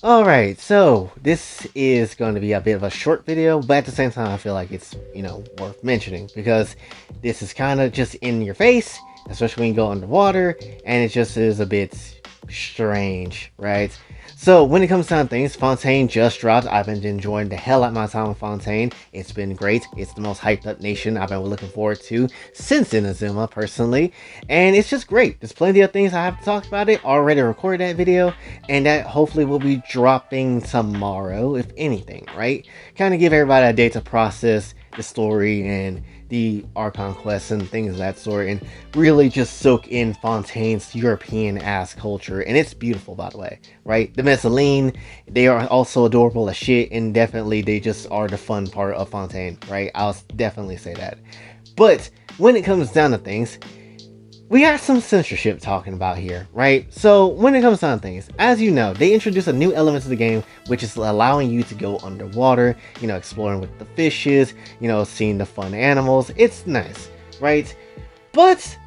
Alright, so this is going to be a bit of a short video, but at the same time I feel like it's, worth mentioning because this is kind of just in your face, especially when you go underwater, and it just is a bit strange, right? So when it comes down to things, Fontaine just dropped. I've been enjoying the hell out of my time with Fontaine. It's been great. It's the most hyped up nation I've been looking forward to since Inazuma, personally. And it's just great. There's plenty of things I have to talk about it. Already recorded that video, and that hopefully will be dropping tomorrow, if anything, right? Kind of give everybody a day to process the story and the Archon quests and things of that sort, and really just soak in Fontaine's European ass culture. And it's beautiful, by the way, right? The Messaline, they are also adorable as shit, and definitely they just are the fun part of Fontaine, right? I'll definitely say that. But when it comes down to things, we got some censorship talking about here, right? So when it comes down to things, as you know, they introduced a new element to the game, which is allowing you to go underwater, exploring with the fishes, seeing the fun animals. It's nice, right? But,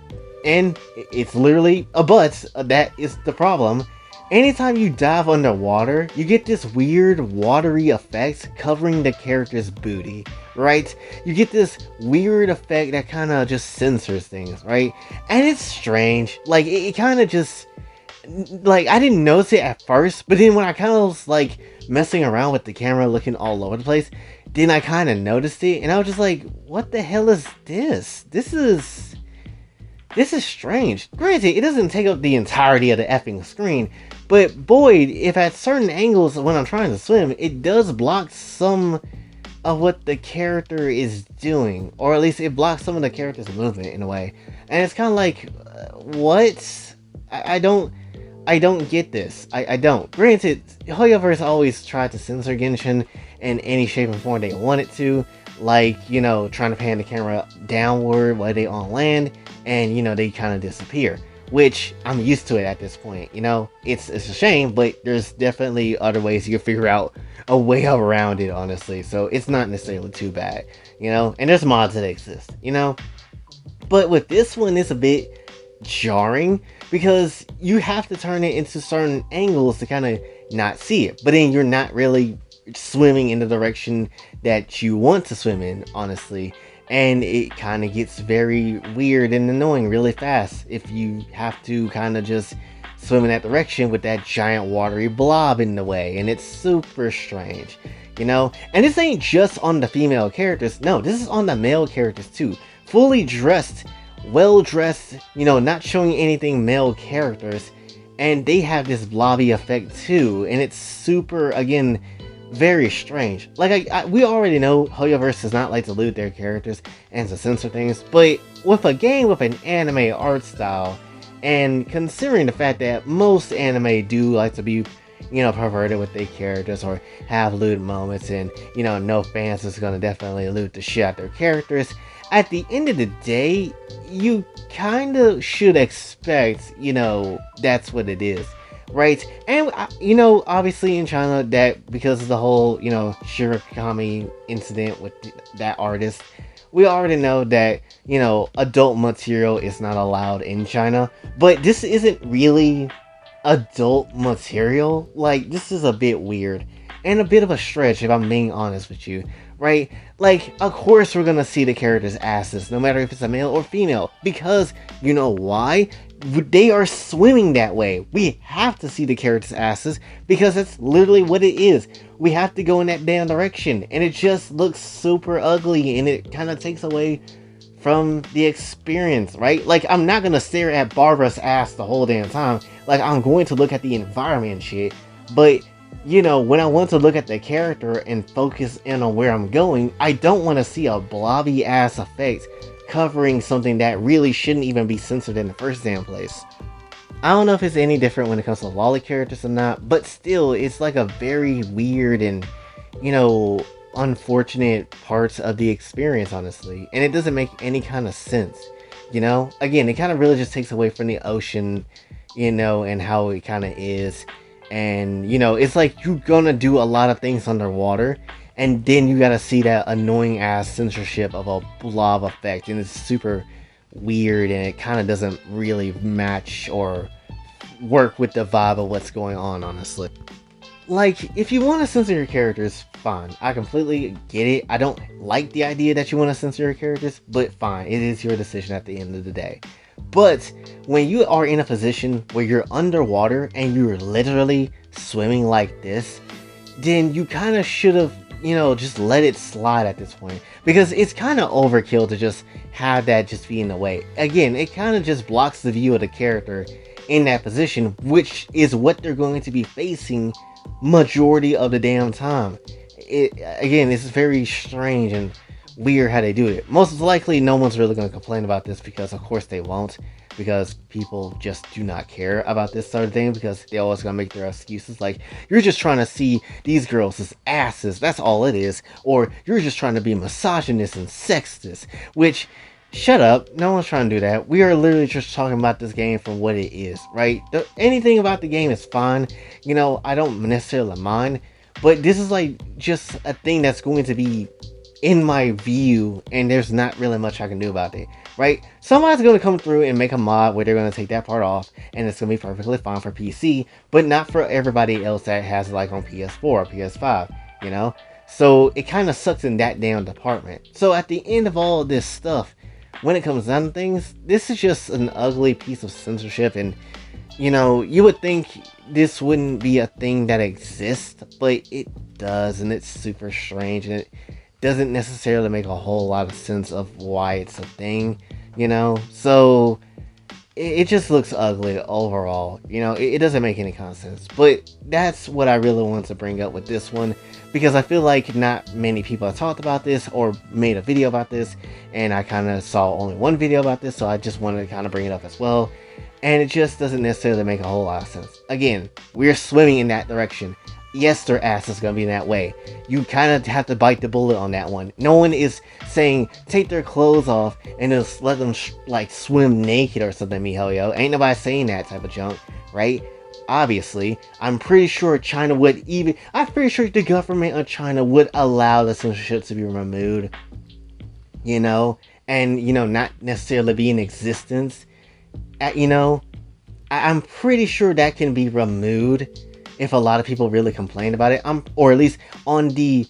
and it's literally a but, that is the problem. Anytime you dive underwater, you get this weird watery effect covering the character's booty, right? You get this weird effect that kind of just censors things, right? And it's strange. Like, it kind of just, like, I didn't notice it at first, but then when I kind of was, like, messing around with the camera, looking all over the place, then I kind of noticed it, and I was just like, what the hell is this? This is strange. Granted, it doesn't take up the entirety of the effing screen, but boy, if at certain angles when I'm trying to swim, it does block some of what the character is doing, or at least it blocks some of the character's movement in a way. And it's kind of like, what? I don't get this. I don't. Granted, Hoyoverse always tried to censor Genshin in any shape and form they wanted to, like, trying to pan the camera downward while they on land, and they kind of disappear, which I'm used to it at this point. It's a shame, but there's definitely other ways you can figure out a way around it, honestly. So it's not necessarily too bad, and there's mods that exist, but with this one, it's a bit jarring because you have to turn it into certain angles to kind of not see it, but then you're not really swimming in the direction that you want to swim in, honestly. And it kind of gets very weird and annoying really fast if you have to kind of just swim in that direction with that giant watery blob in the way. And it's super strange, and this ain't just on the female characters. No, this is on the male characters too. Fully dressed, well dressed, not showing anything male characters, and they have this blobby effect too. And it's super, again, very strange. Like, we already know Hoyoverse does not like to loot their characters and to censor things, but with a game with an anime art style, and considering the fact that most anime do like to be, perverted with their characters or have loot moments, and, no fans is gonna definitely loot the shit out their characters, at the end of the day, you kind of should expect, that's what it is. Right, and obviously in China, that because of the whole Shirakami incident with that artist, we already know that adult material is not allowed in China. But this isn't really adult material. Like, this is a bit weird and a bit of a stretch, if I'm being honest with you, right? Like, of course we're gonna see the characters' asses, no matter if it's a male or female, because you know why? They are swimming that way. We have to see the characters' asses because that's literally what it is. We have to go in that damn direction, and it just looks super ugly, and it kind of takes away from the experience, right? Like, I'm not gonna stare at Barbara's ass the whole damn time. Like, I'm going to look at the environment and shit, but when I want to look at the character and focus in on where I'm going, I don't want to see a blobby ass effect covering something that really shouldn't even be censored in the first damn place. I don't know if it's any different when it comes to lolly characters or not, but still, it's like a very weird and, unfortunate parts of the experience, honestly. And it doesn't make any kind of sense, Again, it kind of really just takes away from the ocean, and how it kind of is. And, it's like you're gonna do a lot of things underwater, and then you gotta see that annoying ass censorship of a blob effect, and it's super weird, and it kind of doesn't really match or work with the vibe of what's going on, honestly. like, if you want to censor your characters, fine. I completely get it. I don't like the idea that you want to censor your characters, but fine. It is your decision at the end of the day. But when you are in a position where you're underwater and you're literally swimming like this, then you kind of should have, just let it slide at this point. Because it's kind of overkill to just have that just be in the way. Again, it kind of just blocks the view of the character in that position, which is what they're going to be facing majority of the damn time. Again, it's very strange and weird how they do it. Most likely no one's really going to complain about this, because of course they won't, because people just do not care about this sort of thing, because they always gonna make their excuses like, you're just trying to see these girls as asses, that's all it is, or you're just trying to be misogynist and sexist, which, shut up, no one's trying to do that. We are literally just talking about this game for what it is, right? Anything about the game is fine, I don't necessarily mind, but this is like just a thing that's going to be in my view, and there's not really much I can do about it, right? Somebody's going to come through and make a mod where they're going to take that part off, and it's going to be perfectly fine for PC, but not for everybody else that has it like on PS4 or PS5, So it kind of sucks in that damn department. So at the end of all of this stuff, when it comes down to things, this is just an ugly piece of censorship, and you would think this wouldn't be a thing that exists, but it does, and it's super strange, and it doesn't necessarily make a whole lot of sense of why it's a thing, so it just looks ugly overall, it doesn't make any kind of sense. But that's what I really wanted to bring up with this one, because I feel like not many people have talked about this or made a video about this, and I kind of saw only one video about this, so I just wanted to kind of bring it up as well, and it just doesn't necessarily make a whole lot of sense. Again, we're swimming in that direction. Yes, their ass is going to be in that way. You kind of have to bite the bullet on that one. No one is saying take their clothes off and just let them like swim naked or something, mijo. Ain't nobody saying that type of junk, right? Obviously, I'm pretty sure China would I'm pretty sure the government of China would allow the censorship to be removed, and, not necessarily be in existence. I'm pretty sure that can be removed if a lot of people really complain about it, or at least on the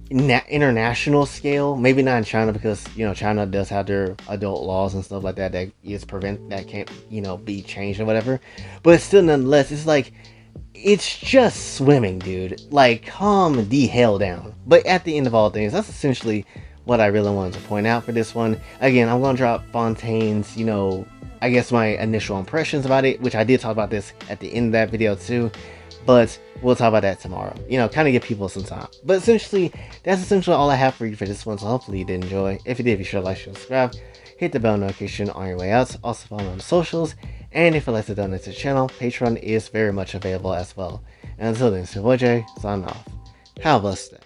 international scale. Maybe not in China, because China does have their adult laws and stuff like that that can't be changed or whatever. But still, nonetheless, it's like, it's just swimming, dude. Like, calm the hell down. But at the end of all things, that's essentially what I really wanted to point out for this one. Again, I'm gonna drop Fontaine's, I guess my initial impressions about it, which I did talk about this at the end of that video too. But we'll talk about that tomorrow. Kind of give people some time. But essentially, that's essentially all I have for you for this one. So hopefully you did enjoy. If you did, be sure to like, share, subscribe. Hit the bell notification on your way out. Also follow me on the socials. And if you'd like to donate to the channel, Patreon is very much available as well. And until then, it's your boy Jay, signing off. Have a blessed day.